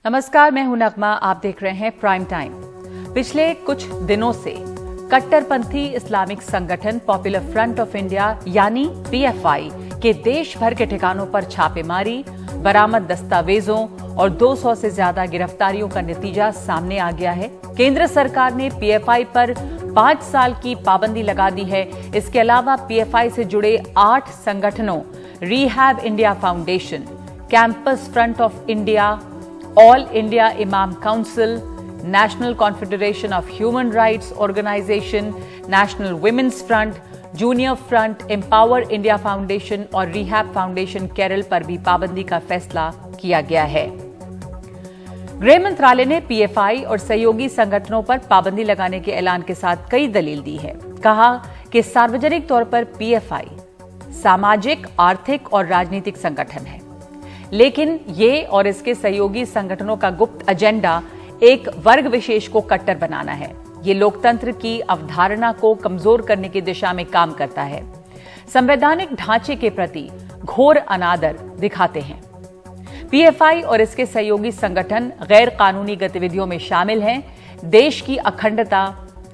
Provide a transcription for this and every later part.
नमस्कार, मैं हूं नगमा। आप देख रहे हैं प्राइम टाइम। पिछले कुछ दिनों से कट्टरपंथी इस्लामिक संगठन पॉपुलर फ्रंट ऑफ इंडिया यानी पीएफआई के देश भर के ठिकानों पर छापेमारी, बरामद दस्तावेजों और 200 से ज्यादा गिरफ्तारियों का नतीजा सामने आ गया है। केंद्र सरकार ने पीएफआई पर 5 साल की पाबंदी लगा दी है। इसके अलावा पीएफआई से जुड़े 8 संगठनों Rehab India Foundation, Campus Front of India, All India Imam Council, National Confederation of Human Rights Organisation, National Women's Front, Junior Front, Empower India Foundation और रिहैब फाउंडेशन केरल पर भी पाबंदी का फैसला किया गया है। गृह मंत्रालय ने पीएफआई और सहयोगी संगठनों पर पाबंदी लगाने के ऐलान के साथ कई दलील दी है। कहा कि सार्वजनिक तौर पर पीएफआई सामाजिक, आर्थिक और राजनीतिक संगठन है, लेकिन ये और इसके सहयोगी संगठनों का गुप्त एजेंडा एक वर्ग विशेष को कट्टर बनाना है। ये लोकतंत्र की अवधारणा को कमजोर करने की दिशा में काम करता है, संवैधानिक ढांचे के प्रति घोर अनादर दिखाते हैं। पीएफआई और इसके सहयोगी संगठन गैर कानूनी गतिविधियों में शामिल हैं, देश की अखंडता,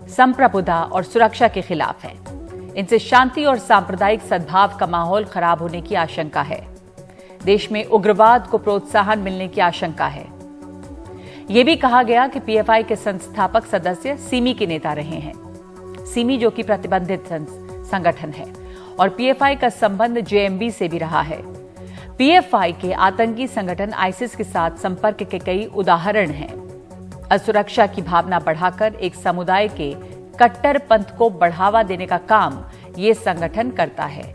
संप्रभुता और सुरक्षा के खिलाफ हैं। इनसे शांति और सांप्रदायिक सद्भाव का माहौल खराब होने की आशंका है। देश में उग्रवाद को प्रोत्साहन मिलने की आशंका है। यह भी कहा गया कि पीएफआई के संस्थापक सदस्य सिमी के नेता रहे हैं। सिमी जो कि प्रतिबंधित संगठन है और पीएफआई का संबंध जेएमबी से भी रहा है। पीएफआई के आतंकी संगठन आईसिस के साथ संपर्क के कई उदाहरण हैं। असुरक्षा की भावना बढ़ाकर एक समुदाय के कट्टरपंथ को बढ़ावा देने का काम ये संगठन करता है।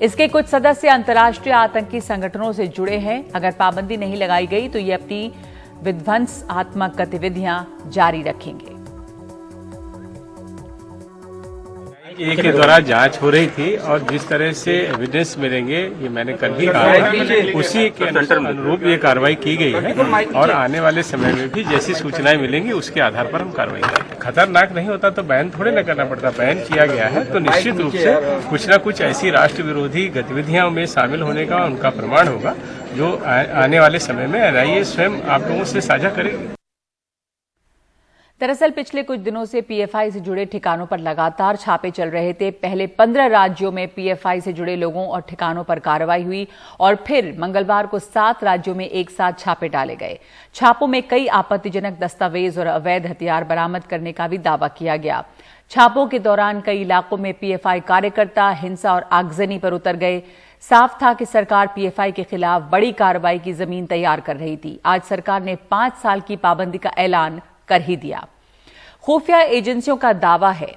इसके कुछ सदस्य अंतर्राष्ट्रीय आतंकी संगठनों से जुड़े हैं। अगर पाबंदी नहीं लगाई गई तो ये अपनी विध्वंसात्मक गतिविधियां जारी रखेंगे। एक के द्वारा जांच हो रही थी और जिस तरह से एविडेंस मिलेंगे, ये मैंने कल भी कहा था, उसी के अनुरूप ये कार्रवाई की गई है और आने वाले समय में भी जैसी सूचनाएं मिलेंगी उसके आधार पर हम कार्रवाई करेंगे। खतरनाक नहीं होता तो बैन थोड़े न करना पड़ता। बैन किया गया है तो निश्चित रूप से कुछ न कुछ ऐसी राष्ट्र विरोधी गतिविधियों में शामिल होने का उनका प्रमाण होगा, जो आने वाले समय में एनआईए स्वयं आप लोगों से साझा करेगी। दरअसल पिछले कुछ दिनों से पीएफआई से जुड़े ठिकानों पर लगातार छापे चल रहे थे। पहले 15 राज्यों में पीएफआई से जुड़े लोगों और ठिकानों पर कार्रवाई हुई और फिर मंगलवार को 7 राज्यों में एक साथ छापे डाले गए। छापों में कई आपत्तिजनक दस्तावेज और अवैध हथियार बरामद करने का भी दावा किया गया। छापों के दौरान कई इलाकों में पीएफआई कार्यकर्ता हिंसा और आगजनी पर उतर गए। साफ था कि सरकार पीएफआई के खिलाफ बड़ी कार्रवाई की जमीन तैयार कर रही थी। आज सरकार ने 5 साल की पाबंदी का ऐलान कर ही दिया। खुफिया एजेंसियों का दावा है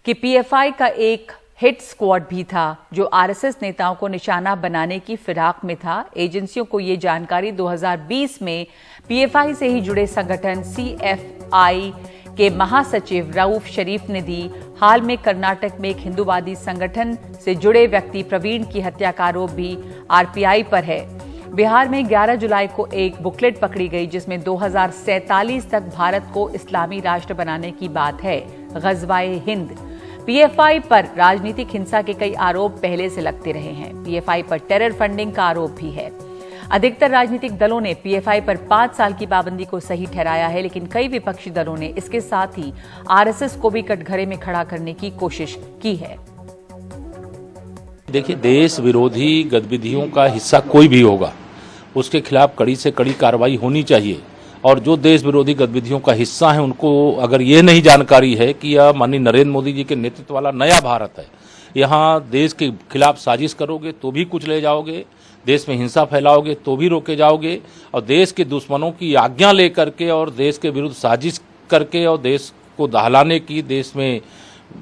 कि पीएफआई का एक हिट स्क्वाड भी था जो आरएसएस नेताओं को निशाना बनाने की फिराक में था। एजेंसियों को ये जानकारी 2020 में पीएफआई से ही जुड़े संगठन सीएफआई के महासचिव रऊफ शरीफ ने दी। हाल में कर्नाटक में एक हिंदूवादी संगठन से जुड़े व्यक्ति प्रवीण की हत्या का आरोप भी आरपीआई पर है। बिहार में 11 जुलाई को एक बुकलेट पकड़ी गई जिसमें 2047 तक भारत को इस्लामी राष्ट्र बनाने की बात है। ग़ज़वाए हिंद। पीएफआई पर राजनीतिक हिंसा के कई आरोप पहले से लगते रहे हैं। पीएफआई पर टेरर फंडिंग का आरोप भी है। अधिकतर राजनीतिक दलों ने पीएफआई पर 5 साल की पाबंदी को सही ठहराया है, लेकिन कई विपक्षी दलों ने इसके साथ ही आरएसएस को भी कटघरे में खड़ा करने की कोशिश की है। देखिए, देश विरोधी गतिविधियों का हिस्सा कोई भी होगा, उसके खिलाफ कड़ी से कड़ी कार्रवाई होनी चाहिए। और जो देश विरोधी गतिविधियों का हिस्सा है उनको अगर ये नहीं जानकारी है कि यह माननीय नरेंद्र मोदी जी के नेतृत्व वाला नया भारत है, यहाँ देश के खिलाफ साजिश करोगे तो भी कुछ ले जाओगे, देश में हिंसा फैलाओगे तो भी रोके जाओगे, और देश के दुश्मनों की आज्ञा लेकर के और देश के विरुद्ध साजिश करके और देश को दहलाने की, देश में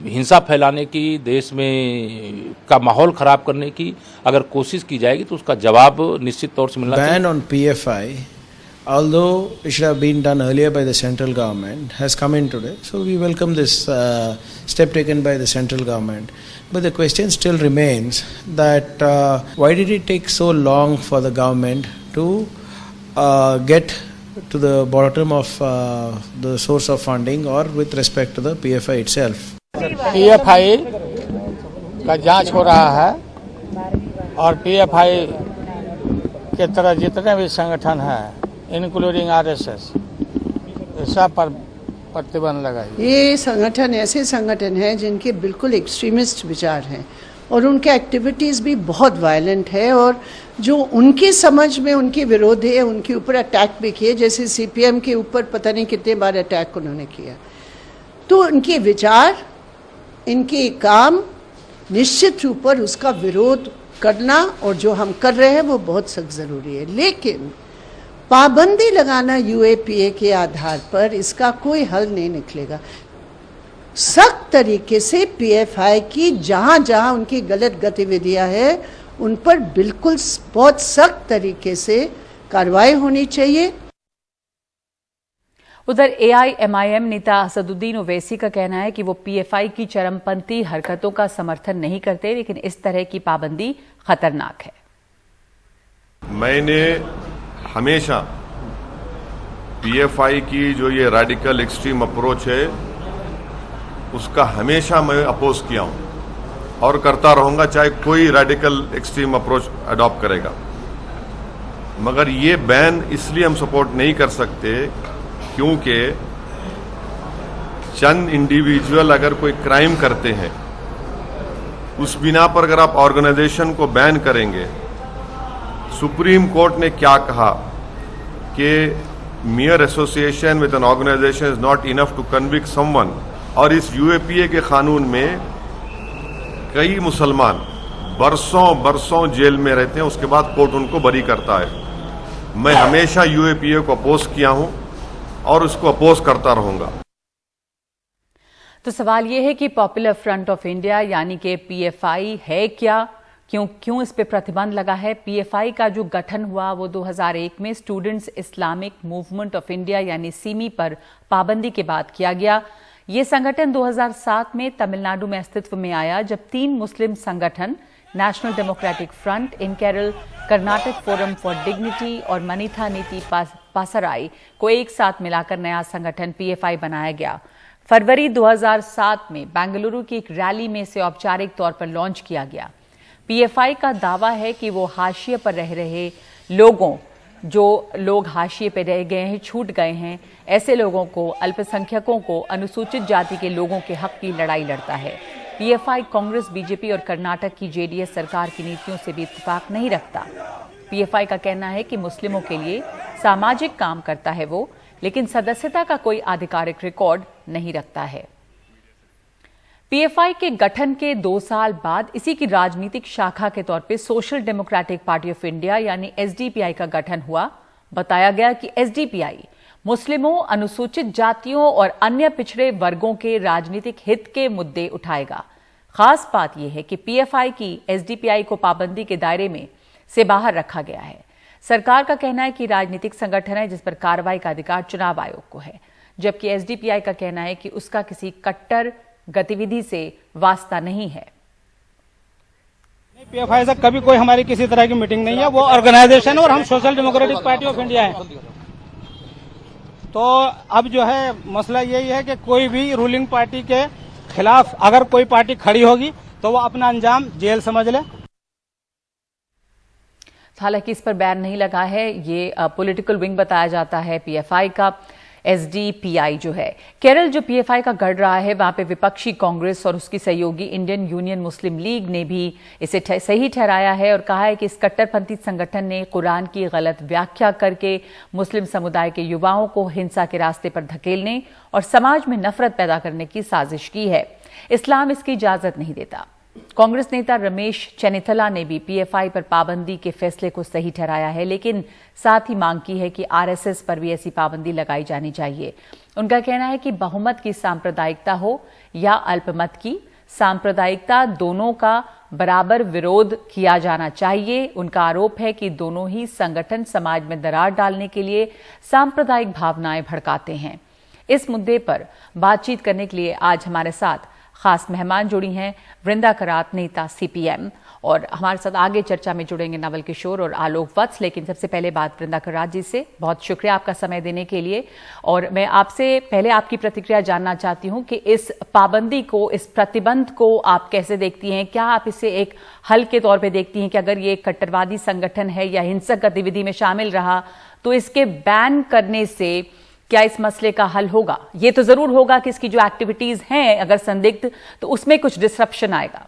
हिंसा फैलाने की, देश में का माहौल खराब करने की अगर कोशिश की जाएगी तो उसका जवाब निश्चित तौर से मिलना चाहिए। Ban on PFI, although it should have been done earlier by the central government, has come in today. So we welcome this step taken by the central government. But the question still remains that why did it take so long for the government to get to the bottom of the source of funding or with respect to the PFI itself? PFI का जांच हो रहा है और PFI के तरह जितने भी संगठन हैं इंक्लूडिंग आरएसएस, सब पर प्रतिबंध लगाई। ये संगठन ऐसे संगठन हैं जिनके बिल्कुल एक्सट्रीमिस्ट विचार हैं और उनके एक्टिविटीज़ भी बहुत वायलेंट है, और जो उनकी समझ में उनके विरोध है उनके ऊपर अटैक भी किए, जैसे सीपीएम के ऊपर पता नहीं कितने बार अटैक उन्होंने किया। तो उनके विचार, इनके काम, निश्चित रूप पर उसका विरोध करना और जो हम कर रहे हैं वो बहुत सख्त ज़रूरी है। लेकिन पाबंदी लगाना यूएपीए के आधार पर इसका कोई हल नहीं निकलेगा। सख्त तरीके से पीएफआई की जहां जहां उनकी गलत गतिविधियां हैं उन पर बिल्कुल बहुत सख्त तरीके से कार्रवाई होनी चाहिए। उधर एआईएमआईएम नेता असदुद्दीन ओवैसी का कहना है कि वो पीएफआई की चरमपंथी हरकतों का समर्थन नहीं करते, लेकिन इस तरह की पाबंदी खतरनाक है। मैंने हमेशा पीएफआई की जो ये रेडिकल एक्सट्रीम अप्रोच है उसका हमेशा मैं अपोज किया हूं और करता रहूंगा, चाहे कोई रेडिकल एक्सट्रीम अप्रोच अडॉप्ट करेगा। मगर ये बैन इसलिए हम सपोर्ट नहीं कर सकते क्योंकि चंद इंडिविजुअल अगर कोई क्राइम करते हैं उस बिना पर अगर आप ऑर्गेनाइजेशन को बैन करेंगे, सुप्रीम कोर्ट ने क्या कहा कि mere association with an organization is not enough to convict someone, और इस यूएपीए के कानून में कई मुसलमान बरसों बरसों जेल में रहते हैं, उसके बाद कोर्ट उनको बरी करता है। मैं हमेशा यूएपीए को अपोज किया हूं और उसको अपोज करता रहूंगा। तो सवाल यह है कि पॉपुलर फ्रंट ऑफ इंडिया यानी कि पीएफआई है क्या, क्यों इस पे प्रतिबंध लगा है? पीएफआई का जो गठन हुआ वो 2001 में students Islamic movement of India यानी सिमी पर पाबंदी के बाद किया गया। ये संगठन 2007 में तमिलनाडु में अस्तित्व में आया, जब 3 मुस्लिम संगठन national democratic front in Kerala, Karnataka forum for dignity और मनीथा नीति पासराई को एक साथ मिलाकर नया संगठन पीएफआई बनाया गया। फरवरी 2007 में बेंगलुरु की एक रैली में इसे औपचारिक तौर पर लॉन्च किया गया। पीएफआई का दावा है कि वो हाशिए पर रह रहे लोगों, जो लोग हाशिए पर रह गए हैं, छूट गए हैं, ऐसे लोगों को, अल्पसंख्यकों को, अनुसूचित जाति के लोगों के हक की लड़ाई लड़ता है। पीएफआई कांग्रेस, बीजेपी और कर्नाटक की जेडीएस सरकार की नीतियों से भी इत्तेफाक नहीं रखता। पीएफआई का कहना है कि मुस्लिमों के लिए सामाजिक काम करता है वो, लेकिन सदस्यता का कोई आधिकारिक रिकॉर्ड नहीं रखता है। पीएफआई के गठन के 2 साल बाद इसी की राजनीतिक शाखा के तौर पे social democratic party of India यानी एसडीपीआई का गठन हुआ। बताया गया कि एसडीपीआई मुस्लिमों, अनुसूचित जातियों और अन्य पिछड़े वर्गों के राजनीतिक हित के मुद्दे उठाएगा। खास बात यह है कि पीएफआई की एसडीपीआई को पाबंदी के दायरे में से बाहर रखा गया है। सरकार का कहना है कि राजनीतिक संगठन है जिस पर कार्रवाई का अधिकार चुनाव आयोग को है, जबकि एसडीपीआई का कहना है कि उसका किसी कट्टर गतिविधि से वास्ता नहीं है। पीएफआई से कभी कोई हमारी किसी तरह की मीटिंग नहीं है, वो ऑर्गेनाइजेशन है और हम social democratic party of India है। तो अब जो है मसला यही है कि कोई भी रूलिंग पार्टी के खिलाफ अगर कोई पार्टी खड़ी होगी तो वो अपना अंजाम जेल समझ ले। हालांकि इस पर बैन नहीं लगा है, ये पॉलिटिकल विंग बताया जाता है पीएफआई का। एसडीपीआई जो है, केरल जो पीएफआई का गढ़ रहा है, वहां पे विपक्षी कांग्रेस और उसकी सहयोगी इंडियन यूनियन मुस्लिम लीग ने भी इसे सही ठहराया है और कहा है कि इस कट्टरपंथी संगठन ने कुरान की गलत व्याख्या करके मुस्लिम समुदाय के युवाओं को हिंसा के रास्ते पर धकेलने और समाज में नफरत पैदा करने की साजिश की है। इस्लाम इसकी इजाजत नहीं देता। कांग्रेस नेता रमेश चेन्निथला ने भी पीएफआई पर पाबंदी के फैसले को सही ठहराया है, लेकिन साथ ही मांग की है कि आरएसएस पर भी ऐसी पाबंदी लगाई जानी चाहिए। उनका कहना है कि बहुमत की सांप्रदायिकता हो या अल्पमत की सांप्रदायिकता, दोनों का बराबर विरोध किया जाना चाहिए। उनका आरोप है कि दोनों ही संगठन समाज में दरार डालने के लिए सांप्रदायिक भावनाएं भड़काते हैं। इस मुद्दे पर बातचीत करने के लिए आज हमारे साथ खास मेहमान जुड़ी हैं वृंदा करात, नेता सीपीएम, और हमारे साथ आगे चर्चा में जुड़ेंगे नवल किशोर और आलोक वत्स। लेकिन सबसे पहले बात वृंदा करात जी से। बहुत शुक्रिया आपका समय देने के लिए, और मैं आपसे पहले आपकी प्रतिक्रिया जानना चाहती हूं कि इस पाबंदी को, इस प्रतिबंध को आप कैसे देखती हैं? क्या आप इसे एक हल के तौर पे देखती हैं कि अगर ये कट्टरवादी संगठन है या हिंसक गतिविधि में शामिल रहा तो इसके बैन करने से क्या इस मसले का हल होगा? ये तो जरूर होगा कि इसकी जो एक्टिविटीज हैं अगर संदिग्ध, तो उसमें कुछ डिसरप्शन आएगा।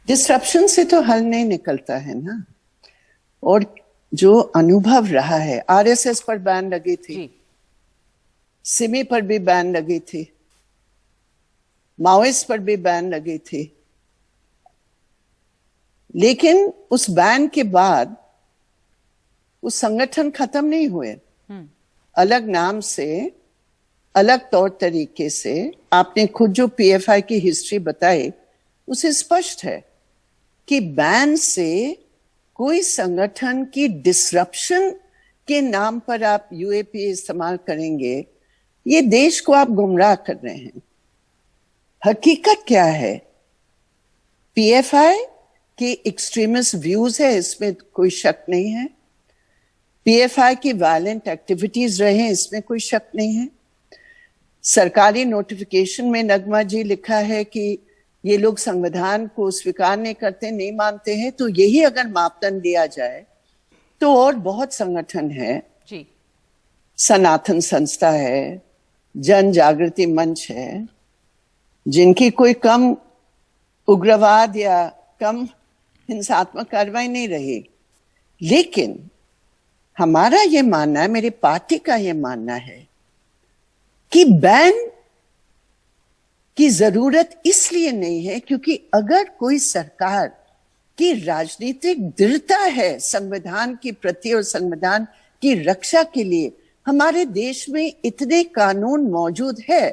डिसरप्शन से तो हल नहीं निकलता है ना। और जो अनुभव रहा है, आरएसएस पर बैन लगी थी, सिमी पर भी बैन लगी थी, माओइस्ट पर भी बैन लगी थी, लेकिन उस बैन के बाद उस संगठन खत्म नहीं हुए। अलग नाम से, अलग तौर तरीके से। आपने खुद जो पीएफआई की हिस्ट्री बताई उसे स्पष्ट है कि बैन से कोई संगठन की डिसरप्शन के नाम पर आप यूएपी इस्तेमाल करेंगे, ये देश को आप गुमराह कर रहे हैं। हकीकत क्या है? पीएफआई के एक्सट्रीमिस्ट व्यूज है, इसमें कोई शक नहीं है। पीएफआई की वायलेंट एक्टिविटीज रहे हैं, इसमें कोई शक नहीं है। सरकारी नोटिफिकेशन में नगमा जी लिखा है कि ये लोग संविधान को स्वीकार नहीं करते, नहीं मानते हैं। तो यही अगर मापदंड लिया जाए तो और बहुत संगठन है जी। सनातन संस्था है, जन जागृति मंच है, जिनकी कोई कम उग्रवाद या कम हिंसात्मक कार्रवाई नहीं रही। लेकिन हमारा ये मानना है, मेरी पार्टी का ये मानना है कि बैन की जरूरत इसलिए नहीं है क्योंकि अगर कोई सरकार की राजनीतिक दृढ़ता है संविधान के प्रति और संविधान की रक्षा के लिए, हमारे देश में इतने कानून मौजूद है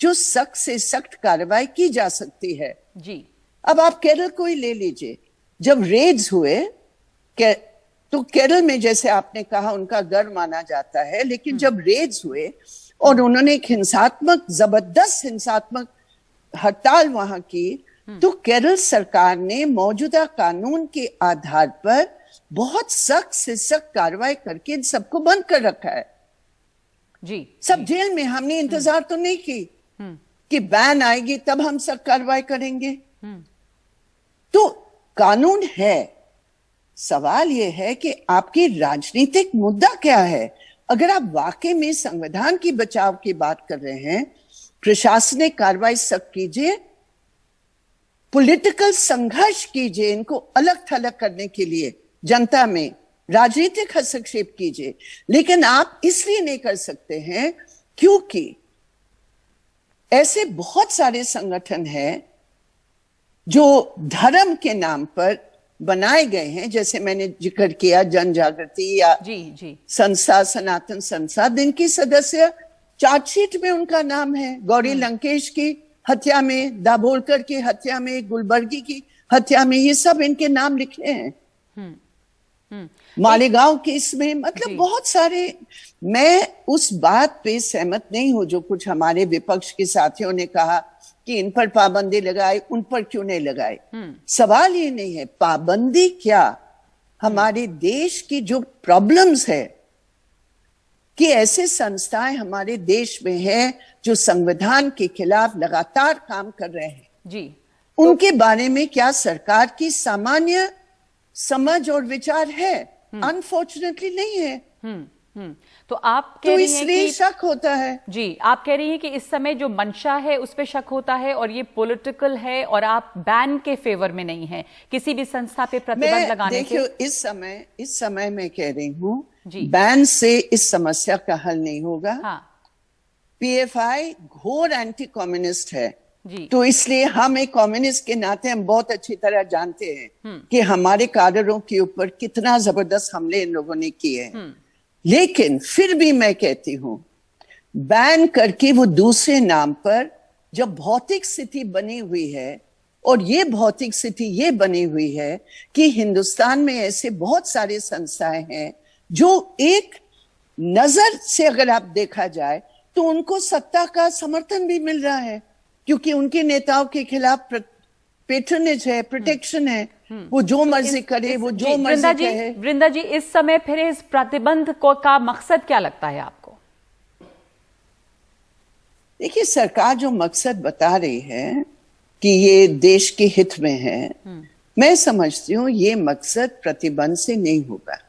जो सख्त से सख्त कार्रवाई की जा सकती है जी। अब आप केरल को ही ले लीजिए, जब रेड्स हुए तो केरल में, जैसे आपने कहा, उनका गर्व माना जाता है, लेकिन जब रेड्स हुए और उन्होंने एक हिंसात्मक, जबरदस्त हिंसात्मक हड़ताल वहां की, तो केरल सरकार ने मौजूदा कानून के आधार पर बहुत सख्त से सख्त कार्रवाई करके इन सबको बंद कर रखा है जी। सब जेल में। हमने इंतजार तो नहीं की कि बैन आएगी तब हम सब कार्रवाई करेंगे। तो कानून है। सवाल यह है कि आपकी राजनीतिक मुद्दा क्या है। अगर आप वाकई में संविधान की बचाव की बात कर रहे हैं, प्रशासनिक कार्रवाई सख्त कीजिए, पॉलिटिकल संघर्ष कीजिए, इनको अलग थलग करने के लिए जनता में राजनीतिक हस्तक्षेप कीजिए। लेकिन आप इसलिए नहीं कर सकते हैं क्योंकि ऐसे बहुत सारे संगठन हैं जो धर्म के नाम पर बनाए गए हैं, जैसे मैंने जिक्र किया जन जागृति या जी। संस्था सनातन संस्था, जिनकी सदस्य चार्जशीट में उनका नाम है। गौरी लंकेश की हत्या में, दाभोलकर की हत्या में, गुलबर्गी की हत्या में, ये सब इनके नाम लिखे हैं। मालेगांव केस में, मतलब बहुत सारे। मैं उस बात पे सहमत नहीं हूं जो कुछ हमारे विपक्ष के साथियों ने कहा कि इन पर पाबंदी लगाए, उन पर क्यों नहीं लगाए। सवाल ये नहीं है पाबंदी क्या, हमारे देश की जो प्रॉब्लम्स है कि ऐसे संस्थाएं हमारे देश में हैं जो संविधान के खिलाफ लगातार काम कर रहे हैं जी। उनके बारे में क्या सरकार की सामान्य समझ और विचार है? अनफॉर्चुनेटली नहीं है। तो आप कह रही हैं इसलिए कि शक होता है जी। आप कह रही हैं कि इस समय जो मंशा है उस पे शक होता है और ये पॉलिटिकल है और आप बैन के फेवर में नहीं है किसी भी संस्था पे प्रतिबंध लगाने के। देखिए, इस समय मैं कह रही हूँ बैन से इस समस्या का हल नहीं होगा। हाँ। पीएफआई घोर एंटी कम्युनिस्ट है जी। तो इसलिए हम एक कम्युनिस्ट के नाते हम बहुत अच्छी तरह जानते हैं कि हमारे काडरों के ऊपर कितना जबरदस्त हमले इन लोगों ने किए हैं। लेकिन फिर भी मैं कहती हूं बैन करके वो दूसरे नाम पर जब भौतिक स्थिति बनी हुई है, और ये भौतिक स्थिति ये बनी हुई है कि हिंदुस्तान में ऐसे बहुत सारे संस्थाएं हैं जो एक नजर से अगर आप देखा जाए तो उनको सत्ता का समर्थन भी मिल रहा है क्योंकि उनके नेताओं के खिलाफ पेट्रनेज है, प्रोटेक्शन है। वो जो मर्जी करे, वो जो मर्जी कहे। वृंदा जी, इस समय फिर इस प्रतिबंध का मकसद क्या लगता है आपको? देखिए, सरकार जो मकसद बता रही है कि ये देश के हित में है, मैं समझती हूँ ये मकसद प्रतिबंध से नहीं होगा।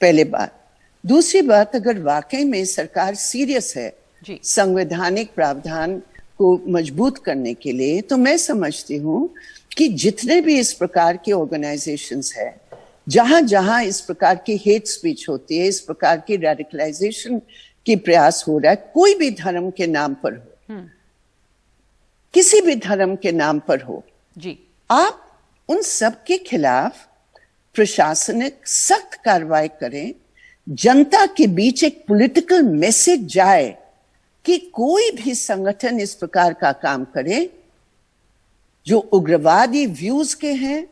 पहले बात। दूसरी बात, अगर वाकई में सरकार सीरियस है जी। संवैधानिक प्रावधान को मजबूत करने के लिए, तो मैं समझती हूँ कि जितने भी इस प्रकार के ऑर्गेनाइजेशंस है, जहां जहां इस प्रकार की हेट स्पीच होती है, इस प्रकार की रेडिकलाइजेशन की प्रयास हो रहा है, कोई भी धर्म के नाम पर हो, किसी भी धर्म के नाम पर हो जी, आप उन सब के खिलाफ प्रशासनिक सख्त कार्रवाई करें, जनता के बीच एक पॉलिटिकल मैसेज जाए कि कोई भी संगठन इस प्रकार का काम करे जो उग्रवादी व्यूज के हैं,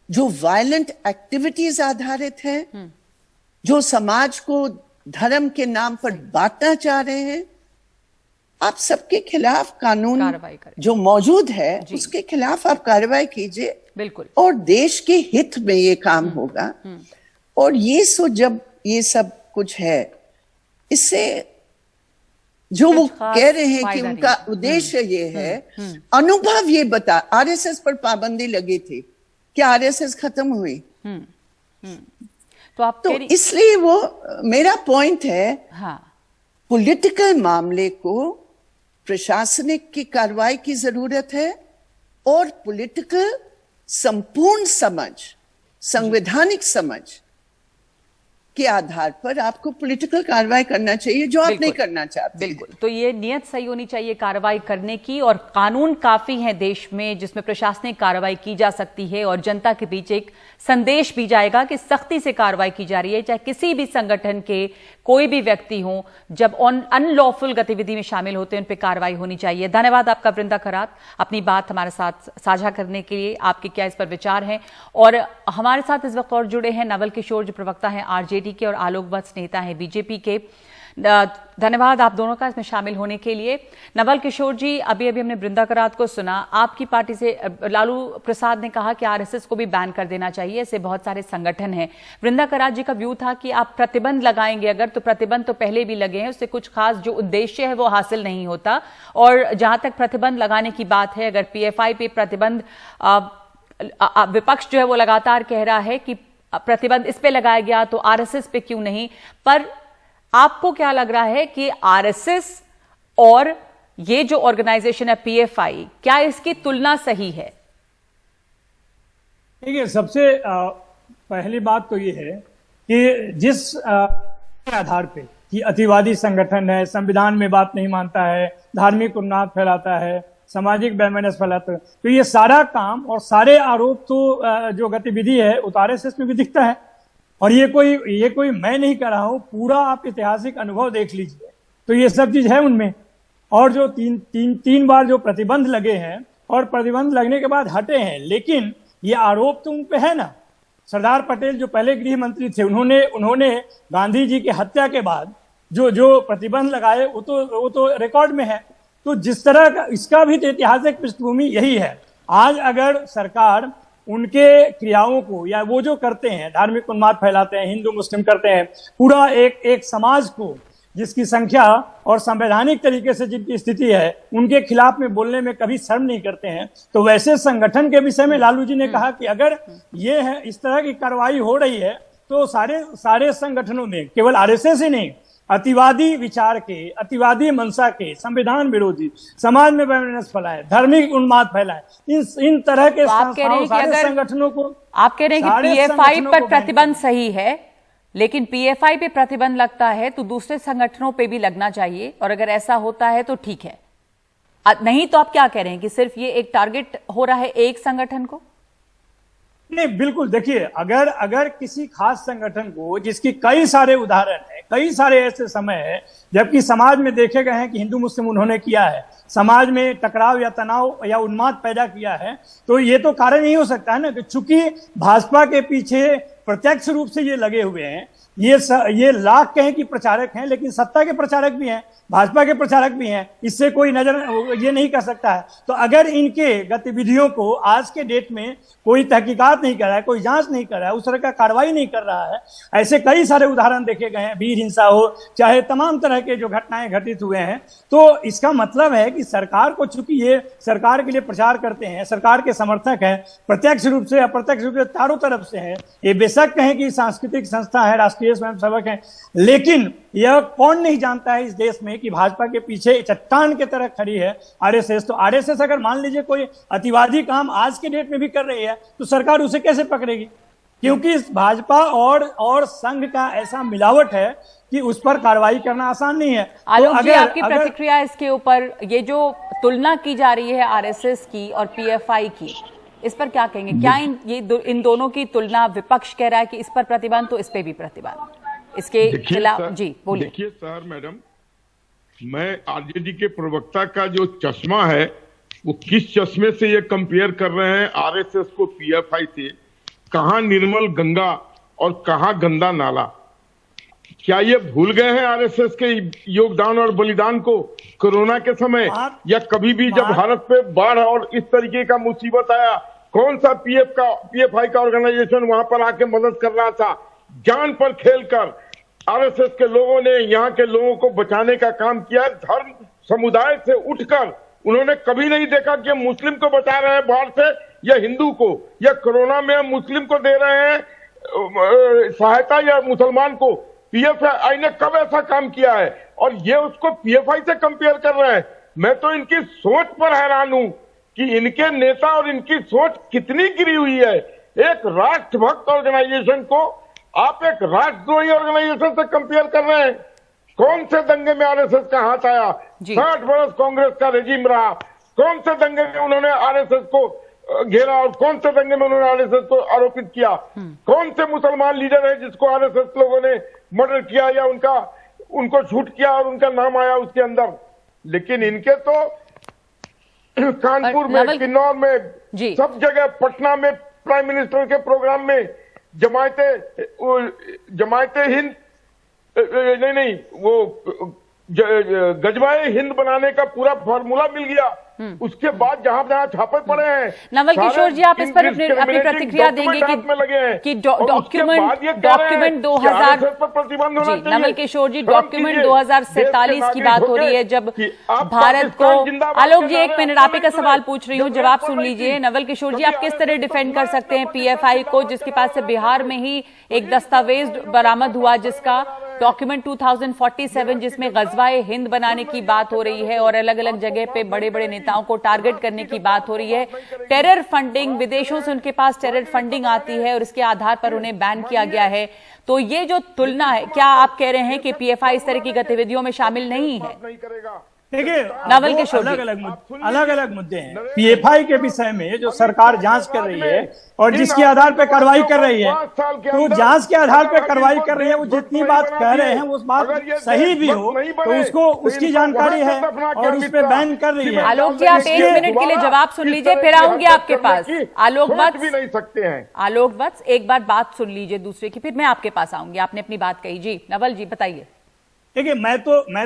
जो वायलेंट एक्टिविटीज आधारित हैं, जो समाज को धर्म के नाम पर बांटना चाह रहे हैं, आप सबके खिलाफ कानून कार्रवाई करें। जो मौजूद है उसके खिलाफ आप कार्रवाई कीजिए, बिल्कुल, और देश के हित में ये काम होगा। और ये जब ये सब कुछ है, इससे जो वो कह रहे हैं कि उनका उद्देश्य ये है, अनुभव ये बता, आरएसएस पर पाबंदी लगी थी, क्या आरएसएस खत्म हुई? तो इसलिए वो मेरा पॉइंट है, हाँ, पॉलिटिकल मामले को प्रशासनिक की कार्रवाई की जरूरत है, और पॉलिटिकल संपूर्ण समझ, संवैधानिक समझ के आधार पर आपको पॉलिटिकल कार्रवाई करना चाहिए, जो आप नहीं करना चाहते। बिल्कुल, तो ये नियत सही होनी चाहिए कार्रवाई करने की, और कानून काफी है देश में जिसमें प्रशासनिक कार्रवाई की जा सकती है, और जनता के बीच एक संदेश भी जाएगा कि सख्ती से कार्रवाई की जा रही है, चाहे किसी भी संगठन के कोई भी व्यक्ति हो, जब अनलॉफुल गतिविधि में शामिल होते हैं उन पर कार्रवाई होनी चाहिए। धन्यवाद आपका वृंदा खरात, अपनी बात हमारे साथ साझा करने के लिए। आपके क्या इस पर विचार हैं? और हमारे साथ इस वक्त और जुड़े हैं नवल किशोर, जो प्रवक्ता हैं आरजेडी के, और आलोक वत्स, नेता हैं बीजेपी के। धन्यवाद आप दोनों का इसमें शामिल होने के लिए। नवल किशोर जी, अभी अभी हमने वृंदा खरात को सुना, आपकी पार्टी से लालू प्रसाद ने कहा कि आरएसएस को भी बैन कर देना चाहिए, ऐसे बहुत सारे संगठन हैं। वृंदा खरात जी का व्यू था कि आप प्रतिबंध लगाएंगे अगर, तो प्रतिबंध तो पहले भी लगे हैं, उससे कुछ खास जो उद्देश्य है वो हासिल नहीं होता। और जहां तक प्रतिबंध लगाने की बात है, अगर पीएफआई पे प्रतिबंध विपक्ष जो है वो लगातार कह रहा है कि प्रतिबंध इस पे लगाया गया तो आरएसएस पे क्यों नहीं, पर आपको क्या लग रहा है कि आरएसएस और ये जो ऑर्गेनाइजेशन है पीएफआई, क्या इसकी तुलना सही है? देखिए, सबसे पहली बात तो ये है कि जिस आधार पे कि अतिवादी संगठन है, संविधान में बात नहीं मानता है, धार्मिक उन्माद फैलाता है, सामाजिक बेमैनस फैलाता है, तो ये सारा काम और सारे आरोप तो जो गतिविधि है आरएसएस में भी दिखता है। और ये कोई मैं नहीं कर रहा हूं, पूरा आप ऐतिहासिक अनुभव देख लीजिए, तो ये सब चीज है उनमें। और जो तीन बार जो प्रतिबंध लगे हैं, और प्रतिबंध लगने के बाद हटे हैं, लेकिन ये आरोप तो उन पे है ना। सरदार पटेल जो पहले गृह मंत्री थे, उन्होंने गांधी जी की हत्या के बाद जो प्रतिबंध लगाए वो तो रिकॉर्ड में है। तो जिस तरह का इसका भी ऐतिहासिक पृष्ठभूमि यही है। आज अगर सरकार उनके क्रियाओं को, या वो जो करते हैं, धार्मिक उन्माद फैलाते हैं, हिंदू मुस्लिम करते हैं, पूरा एक समाज को जिसकी संख्या और संवैधानिक तरीके से जिनकी स्थिति है, उनके खिलाफ में बोलने में कभी शर्म नहीं करते हैं, तो वैसे संगठन के विषय में लालू जी ने कहा कि अगर ये है, इस तरह की कार्रवाई हो रही है, तो सारे संगठनों में, केवल आरएसएस ही नहीं, अतिवादी विचार के, अतिवादी मंशा के, संविधान विरोधी, समाज में बेमैनस फैलाए, धार्मिक उन्माद फैलाए, इन तरह के सारे संगठनों को, आप कह रहे हैं कि पीएफआई पर प्रतिबंध सही है, लेकिन पीएफआई पे प्रतिबंध लगता है तो दूसरे संगठनों पे भी लगना चाहिए, और अगर ऐसा होता है तो ठीक है, नहीं तो आप क्या कह रहे हैं कि सिर्फ ये एक टारगेट हो रहा है एक संगठन को? नहीं, बिल्कुल। देखिए, अगर किसी खास संगठन को, जिसकी कई सारे उदाहरण है, कई सारे ऐसे समय है जबकि समाज में देखे गए हैं कि हिंदू मुस्लिम उन्होंने किया है, समाज में टकराव या तनाव या उन्माद पैदा किया है, तो ये तो कारण ही हो सकता है ना कि चूंकि भाजपा के पीछे प्रत्यक्ष रूप से ये लगे हुए हैं, ये लाख कहें कि प्रचारक हैं, लेकिन सत्ता के प्रचारक भी हैं, भाजपा के प्रचारक भी हैं, इससे कोई नजर ये नहीं कर सकता है। तो अगर इनके गतिविधियों को आज के डेट में कोई तहकीकात नहीं कर रहा है, कोई जांच नहीं कर रहा है, उस तरह का कार्रवाई नहीं कर रहा है, ऐसे कई सारे उदाहरण देखे गए हैं, भीड़ हिंसा हो, चाहे तमाम तरह के जो घटनाएं घटित हुए हैं, तो इसका मतलब है कि सरकार को, चूंकि ये सरकार के लिए प्रचार करते हैं, सरकार के समर्थक हैं, प्रत्यक्ष रूप से अप्रत्यक्ष रूप से चारों तरफ से है, ये बेशक कहें कि सांस्कृतिक संस्था है, राष्ट्रीय स्वयंसेवक है, लेकिन यह कौन नहीं जानता है इस देश में कि भाजपा के पीछे चट्टान की तरह खड़ी है आरएसएस। तो आरएसएस अगर मान लीजिए कोई अतिवादी काम आज के डेट में भी कर रही है तो सरकार उसे कैसे पकड़ेगी? क्योंकि भाजपा और संघ का ऐसा मिलावट है कि उस पर कार्रवाई करना आसान नहीं है। आलोक जी, आपकी प्रतिक्रिया इसके ऊपर, ये जो तुलना की जा रही है आरएसएस की और पीएफआई की, इस पर क्या कहेंगे? क्या इन दोनों की तुलना, विपक्ष कह रहा है कि इस पर प्रतिबंध तो इस पे भी प्रतिबंध, इसके खिलाफ? जी बोलिए। देखिए सर, मैडम, मैं आरजेडी के प्रवक्ता का जो चश्मा है वो किस चश्मे से ये कंपेयर कर रहे हैं आरएसएस को पीएफआई से? कहां निर्मल गंगा और कहां गंदा नाला? क्या ये भूल गए हैं आरएसएस के योगदान और बलिदान को कोरोना के समय? या कभी भी जब भारत पे बाढ़ और इस तरीके का मुसीबत आया, कौन सा पीएफआई का ऑर्गेनाइजेशन वहां पर आके मदद कर रहा था? जान पर खेलकर आरएसएस के लोगों ने यहाँ के लोगों को बचाने का काम किया। धर्म समुदाय से उठकर उन्होंने कभी नहीं देखा कि मुस्लिम को बचा रहे हैं बाढ़ से या हिंदू को, या कोरोना में हम मुस्लिम को दे रहे हैं सहायता या मुसलमान को। पीएफआई ने कब ऐसा काम किया है? और ये उसको पीएफआई से कंपेयर कर रहे हैं। मैं तो इनकी सोच पर हैरान हूं कि इनके नेता और इनकी सोच कितनी गिरी हुई है। एक राष्ट्रभक्त ऑर्गेनाइजेशन को आप एक राष्ट्रद्रोही ऑर्गेनाइजेशन से कंपेयर कर रहे हैं। कौन से दंगे में आरएसएस का हाथ आया? 60 वर्ष कांग्रेस का रेजिम रहा, कौन से दंगे में उन्होंने आरएसएस को घेरा और कौन से दंगे में उन्होंने आरएसएस को आरोपित किया? कौन से मुसलमान लीडर है जिसको आरएसएस लोगों ने मर्डर किया या उनको शूट किया और उनका नाम आया उसके अंदर? लेकिन इनके तो कानपुर में, किन्नौर में, सब जगह, पटना में प्राइम मिनिस्टर के प्रोग्राम में जमायते हिंद नहीं वो गजवाए हिंद बनाने का पूरा फॉर्मूला मिल गया। उसके बाद जहां जहां छापे पड़े हैं। नवल किशोर जी, आप इस पर अपनी प्रतिक्रिया देंगे कि डॉक्यूमेंट 2000 जी, नवल किशोर जी, डॉक्यूमेंट 2047 की बात हो रही है जब भारत को। आलोक जी, 1 मिनट, आप ही का सवाल पूछ रही हूँ, जवाब सुन लीजिए। नवल किशोर जी, आप किस तरह डिफेंड कर सकते हैं पीएफआई को, जिसके पास से बिहार में ही एक दस्तावेज बरामद हुआ जिसका डॉक्यूमेंट 2047 जिसमें गजवाए हिंद बनाने की बात हो रही है और अलग अलग जगह पे बड़े बड़े नेताओं को टारगेट करने की बात हो रही है। टेरर फंडिंग, विदेशों से उनके पास टेरर फंडिंग आती है और इसके आधार पर उन्हें बैन किया गया है। तो ये जो तुलना है, क्या आप कह रहे हैं कि पीएफआई इस तरह की गतिविधियों में शामिल नहीं है? देखिए, नवल किशोर, अलग अलग मुद्दे हैं। पीएफआई के विषय में जो सरकार जांच कर रही है और जिसके आधार पर कार्रवाई कर रही है, तो जांच के आधार पर कार्रवाई कर रही है, वो जितनी बात कह रहे हैं उस बात सही भी हो तो उसको उसकी जानकारी है और उस पर बैन कर रही है। आलोक जी, आप 1 मिनट के लिए जवाब सुन लीजिए, फिर आऊंगी आपके पास। आलोक वत्स, एक बार बात सुन लीजिए दूसरे की, फिर मैं आपके पास आऊंगी। आपने अपनी बात कही। जी नवल जी, बताइए। देखिए, मैं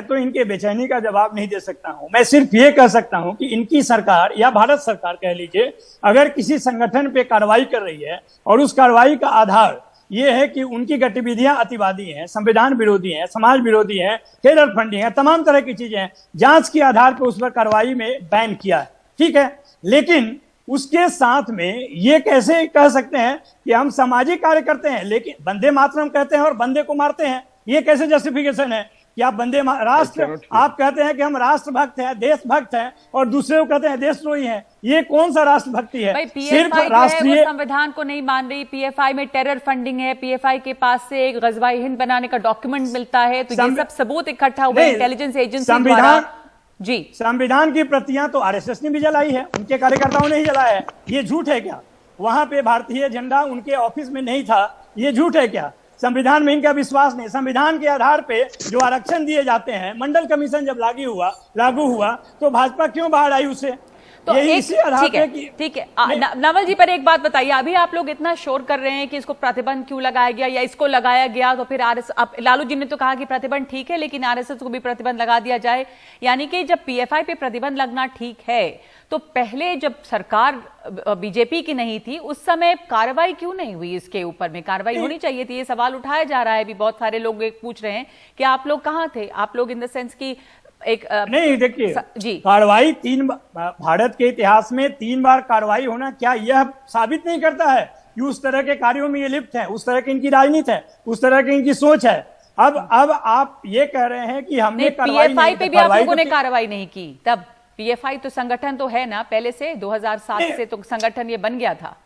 तो इनके बेचैनी का जवाब नहीं दे सकता हूं। मैं सिर्फ ये कह सकता हूं कि इनकी सरकार या भारत सरकार कह लीजिए, अगर किसी संगठन पे कार्रवाई कर रही है और उस कार्रवाई का आधार ये है कि उनकी गतिविधियां अतिवादी हैं, संविधान विरोधी हैं, समाज विरोधी हैं, टेरर फंडिंग है, तमाम तरह की चीजें हैं, जांच के आधार पर उस पर कार्रवाई में बैन किया है, ठीक है। लेकिन उसके साथ में ये कैसे कह सकते हैं कि हम सामाजिक कार्य करते हैं लेकिन वंदे मातरम कहते हैं और बंदे को मारते हैं? ये कैसे जस्टिफिकेशन है कि आप राष्ट्र, आप कहते हैं कि हम राष्ट्रभक्त हैं, देशभक्त हैं और दूसरे को कहते हैं देशद्रोही हैं? ये कौन सा राष्ट्रभक्ति है? सिर्फ राष्ट्रीय संविधान को नहीं मान रही, पीएफआई में टेरर फंडिंग है, पीएफआई के पास से एक गजवाए हिंद बनाने का डॉक्यूमेंट मिलता है, तो ये सब सबूत इकट्ठा हुए इंटेलिजेंस एजेंसी द्वारा। जी, संविधान की प्रतियां तो आरएसएस ने भी जलाई है, उनके कार्यकर्ताओं ने ही जलाया है। ये झूठ है क्या? वहां पे भारतीय झंडा उनके ऑफिस में नहीं था, ये झूठ है क्या? संविधान में इनका विश्वास नहीं। संविधान के आधार पे जो आरक्षण दिए जाते हैं, मंडल कमीशन जब लागू हुआ तो भाजपा क्यों बाहर आई उसे? तो ठीक है। नवल जी, पर एक बात बताइए, अभी आप लोग इतना शोर कर रहे हैं कि इसको प्रतिबंध क्यों लगाया गया या इसको लगाया गया, तो फिर लालू जी ने तो कहा कि प्रतिबंध ठीक है लेकिन आरएसएस को भी प्रतिबंध लगा दिया जाए। यानी कि जब पीएफआई पे प्रतिबंध लगना ठीक है तो पहले जब सरकार बीजेपी की नहीं थी उस समय कार्रवाई क्यों नहीं हुई? इसके ऊपर में कार्रवाई होनी चाहिए थी, ये सवाल उठाया जा रहा है। अभी बहुत सारे लोग पूछ रहे हैं कि आप लोग कहाँ थे? आप लोग इन द सेंस की नहीं, देखिए जी, कार्रवाई भारत के इतिहास में 3 बार कार्रवाई होना क्या यह साबित नहीं करता है कि उस तरह के कार्यों में ये लिप्त है, उस तरह की इनकी राजनीति है, उस तरह की इनकी सोच है। अब आप ये कह रहे हैं कि हमने पीएफआई पे भी आप लोगों ने कार्रवाई नहीं की। तब पीएफआई तो संगठन तो है ना पहले से, 2007 से तो संगठन ये बन गया था।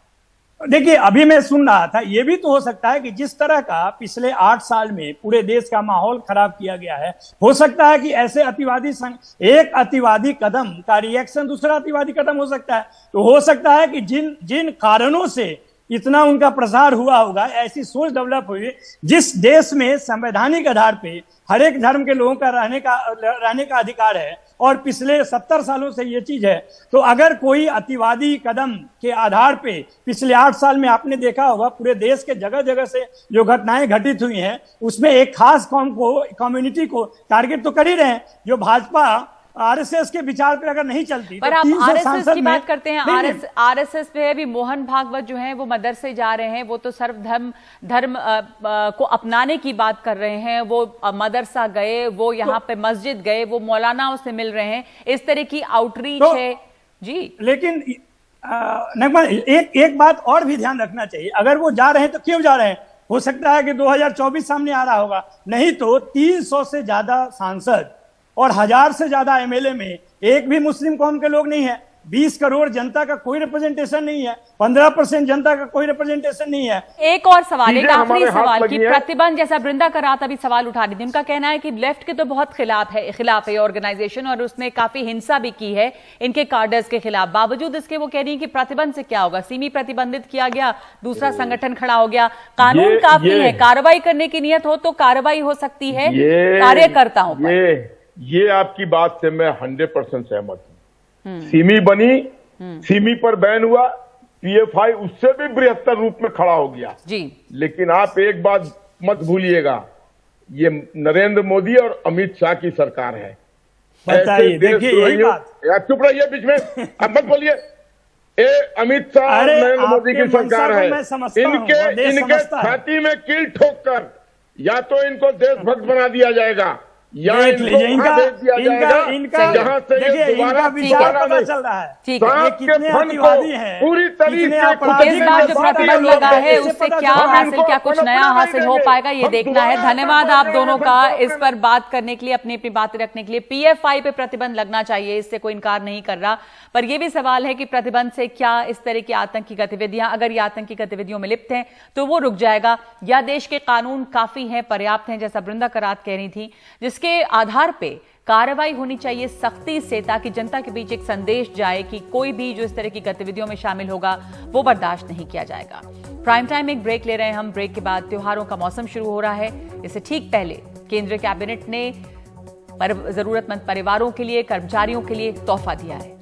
देखिए अभी मैं सुन रहा था, ये भी तो हो सकता है कि जिस तरह का पिछले 8 साल में पूरे देश का माहौल खराब किया गया है, हो सकता है कि ऐसे एक अतिवादी कदम का रिएक्शन दूसरा अतिवादी कदम हो सकता है। तो हो सकता है कि जिन कारणों से इतना उनका प्रसार हुआ होगा, ऐसी सोच डेवलप हुई, जिस देश में संवैधानिक आधार पे हर एक धर्म के लोगों का रहने का अधिकार है और पिछले 70 सालों से ये चीज है, तो अगर कोई अतिवादी कदम के आधार पे पिछले 8 साल में आपने देखा होगा पूरे देश के जगह जगह से जो घटनाएं घटित हुई हैं, उसमें एक खास कम्युनिटी को टारगेट तो कर ही रहे हैं, जो भाजपा आरएसएस के विचार पे अगर नहीं चलती। पर तो आप 300 आरएसएस की बात करते हैं, आरएसएस पे भी मोहन भागवत जो हैं वो मदरसे जा रहे हैं, वो तो धर्म को अपनाने की बात कर रहे हैं, वो मदरसा गए, वो यहाँ पे मस्जिद गए, वो मौलानाओं से मिल रहे हैं, इस तरह की आउटरीच है जी। लेकिन नगमा एक बात और भी ध्यान रखना चाहिए, अगर वो जा रहे हैं तो क्यों जा रहे हैं? हो सकता है कि 2024 सामने आ रहा होगा, नहीं तो 300 से ज्यादा सांसद और 1000 से ज्यादा एमएलए में एक भी मुस्लिम कौम के लोग नहीं है। 20 करोड़ जनता का कोई रिप्रेजेंटेशन नहीं है, 15% जनता का कोई रिप्रेजेंटेशन नहीं है। एक और सवाल, एक आखिरी सवाल की प्रतिबंध, जैसा वृंदा करात अभी सवाल उठा रही थी, उनका कहना है कि लेफ्ट के तो बहुत खिलाफ है ऑर्गेनाइजेशन और उसने काफी हिंसा भी की है इनके कार्डर्स के खिलाफ, बावजूद इसके वो कह रही है कि प्रतिबंध से क्या होगा, सिमी प्रतिबंधित किया गया, दूसरा संगठन खड़ा हो गया, कानून काफी है, कार्रवाई करने की नियत हो तो कार्रवाई हो सकती है कार्यकर्ताओं पर। ये आपकी बात से मैं 100% सहमत हूं। सिमी बनी, सिमी पर बैन हुआ, पीएफआई उससे भी बृहत्तर रूप में खड़ा हो गया जी। लेकिन आप एक बात मत भूलिएगा, ये नरेंद्र मोदी और अमित शाह की सरकार है। बताइए, देखिए यही बात। चुप रहिए, बीच में अब मत बोलिए। अमित शाह और नरेंद्र मोदी की सरकार है, इनके छाती में कील ठोक कर या तो इनको देशभक्त बना दिया जाएगा या इनका जहां से इनका विचार पता चल रहा है। ठीक है, ये कितने अतिवादी हैं, पूरी तरीके इस बार जो प्रतिबंध लगा है उससे क्या हासिल, क्या कुछ नया हासिल हो पाएगा, ये देखना है। धन्यवाद आप दोनों का इस पर बात करने के लिए, अपनी अपनी बातें रखने के लिए। पीएफआई पे प्रतिबंध लगना चाहिए, इससे कोई इनकार नहीं कर रहा, पर यह भी सवाल है कि प्रतिबंध से क्या इस तरह की आतंकी गतिविधियां, अगर ये आतंकी गतिविधियों में लिप्त हैं तो वो रुक जाएगा, या देश के कानून काफी हैं, पर्याप्त हैं, जैसा वृंदा करात कह रही थी, जिसके आधार पे कार्रवाई होनी चाहिए सख्ती से, ताकि जनता के बीच एक संदेश जाए कि कोई भी जो इस तरह की गतिविधियों में शामिल होगा वो बर्दाश्त नहीं किया जाएगा। प्राइम टाइम में एक ब्रेक ले रहे हैं हम। ब्रेक के बाद त्योहारों का मौसम शुरू हो रहा है, इससे ठीक पहले केंद्रीय कैबिनेट ने जरूरतमंद परिवारों के लिए, कर्मचारियों के लिए तोहफा दिया है।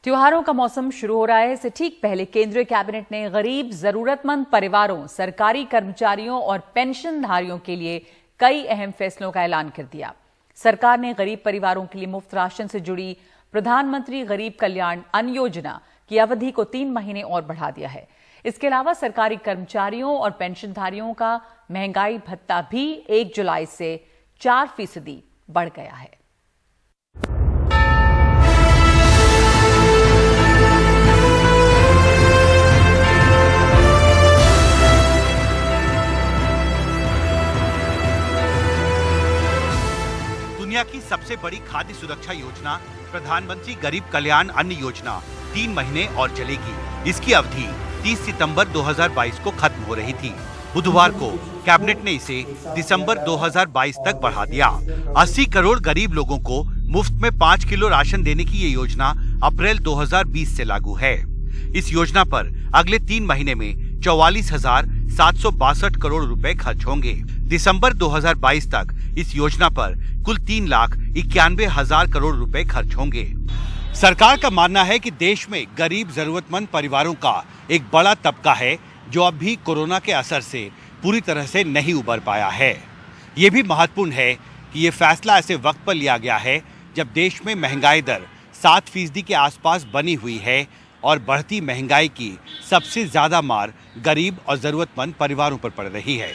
त्योहारों का मौसम शुरू हो रहा है, इससे ठीक पहले केंद्रीय कैबिनेट ने गरीब जरूरतमंद परिवारों, सरकारी कर्मचारियों और पेंशनधारियों के लिए कई अहम फैसलों का ऐलान कर दिया। सरकार ने गरीब परिवारों के लिए मुफ्त राशन से जुड़ी प्रधानमंत्री गरीब कल्याण अन्न योजना की अवधि को 3 महीने और बढ़ा दिया है। इसके अलावा सरकारी कर्मचारियों और पेंशनधारियों का महंगाई भत्ता भी 1 जुलाई से 4% बढ़ गया है। दुनिया की सबसे बड़ी खाद्य सुरक्षा योजना प्रधानमंत्री गरीब कल्याण अन्न योजना 3 महीने और चलेगी। इसकी अवधि 30 सितंबर 2022 को खत्म हो रही थी। बुधवार को कैबिनेट ने इसे दिसंबर 2022 तक बढ़ा दिया। 80 करोड़ गरीब लोगों को मुफ्त में 5 किलो राशन देने की ये योजना अप्रैल 2020 से लागू है। इस योजना पर अगले 3 महीने में 44,762 करोड़ रुपए खर्च होंगे। दिसंबर 2022 तक इस योजना पर कुल 3,91,000 करोड़ रुपए खर्च होंगे। सरकार का मानना है कि देश में गरीब जरूरतमंद परिवारों का एक बड़ा तबका है जो अब भी कोरोना के असर से पूरी तरह से नहीं उबर पाया है। ये भी महत्वपूर्ण है कि ये फैसला ऐसे वक्त पर लिया गया है जब देश में महंगाई दर 7% के आसपास बनी हुई है और बढ़ती महंगाई की सबसे ज्यादा मार गरीब और जरूरतमंद परिवारों पर पड़ रही है।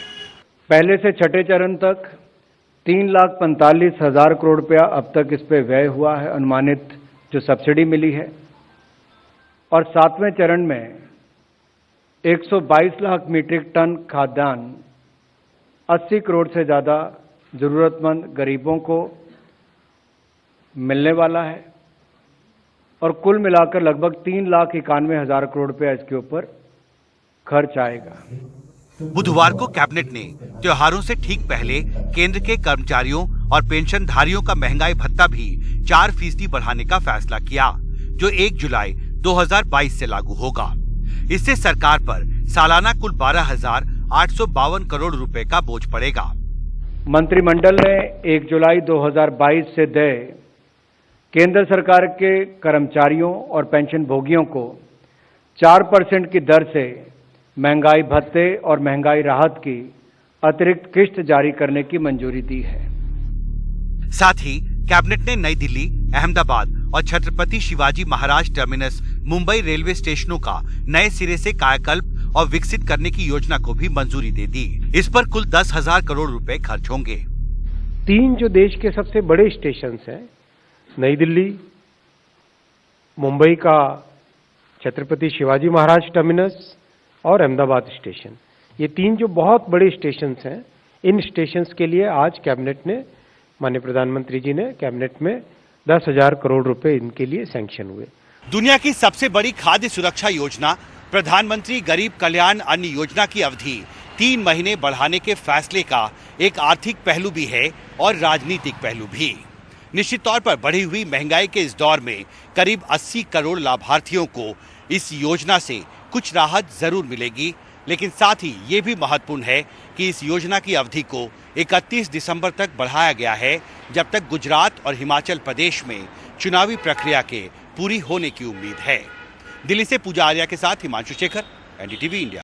पहले से छठे चरण तक 3,45,000 करोड़ रुपया अब तक इस पे व्यय हुआ है, अनुमानित जो सब्सिडी मिली है। और 7वें चरण में 122 लाख मीट्रिक टन खाद्यान्न 80 करोड़ से ज्यादा जरूरतमंद गरीबों को मिलने वाला है और कुल मिलाकर लगभग 3,91,000 करोड़ रुपया इसके ऊपर खर्च आएगा। बुधवार को कैबिनेट ने त्योहारों से ठीक पहले केंद्र के कर्मचारियों और पेंशनधारियों का महंगाई भत्ता भी 4% बढ़ाने का फैसला किया, जो 1 जुलाई 2022 से लागू होगा। इससे सरकार पर सालाना कुल 12,852 करोड़ रुपए का बोझ पड़ेगा। मंत्रिमंडल ने 1 जुलाई 2022 से देय केंद्र सरकार के कर्मचारियों और पेंशन भोगियों को 4% की दर से महंगाई भत्ते और महंगाई राहत की अतिरिक्त किश्त जारी करने की मंजूरी दी है। साथ ही कैबिनेट ने नई दिल्ली, अहमदाबाद और छत्रपति शिवाजी महाराज टर्मिनस मुंबई रेलवे स्टेशनों का नए सिरे से कायाकल्प और विकसित करने की योजना को भी मंजूरी दे दी। इस पर कुल 10,000 करोड़ रुपए खर्च होंगे। 3 जो देश के सबसे बड़े स्टेशन हैं, नई दिल्ली, मुंबई का छत्रपति शिवाजी महाराज टर्मिनस और अहमदाबाद स्टेशन, ये 3 जो बहुत बड़े स्टेशन हैं, इन स्टेशंस के लिए आज कैबिनेट ने, माननीय प्रधानमंत्री जी ने कैबिनेट में 10,000 करोड़ रुपए इनके लिए सैंक्शन हुए। दुनिया की सबसे बड़ी खाद्य सुरक्षा योजना प्रधानमंत्री गरीब कल्याण अन्न योजना की अवधि 3 महीने बढ़ाने के फैसले का एक आर्थिक पहलू भी है और राजनीतिक पहलू भी। निश्चित तौर पर बढ़ी हुई महंगाई के इस दौर में करीब 80 करोड़ लाभार्थियों को इस योजना से कुछ राहत जरूर मिलेगी, लेकिन साथ ही ये भी महत्वपूर्ण है कि इस योजना की अवधि को 31 दिसंबर तक बढ़ाया गया है, जब तक गुजरात और हिमाचल प्रदेश में चुनावी प्रक्रिया के पूरी होने की उम्मीद है। दिल्ली से पूजा आर्या के साथ हिमांशु शेखर, एनडीटीवी इंडिया।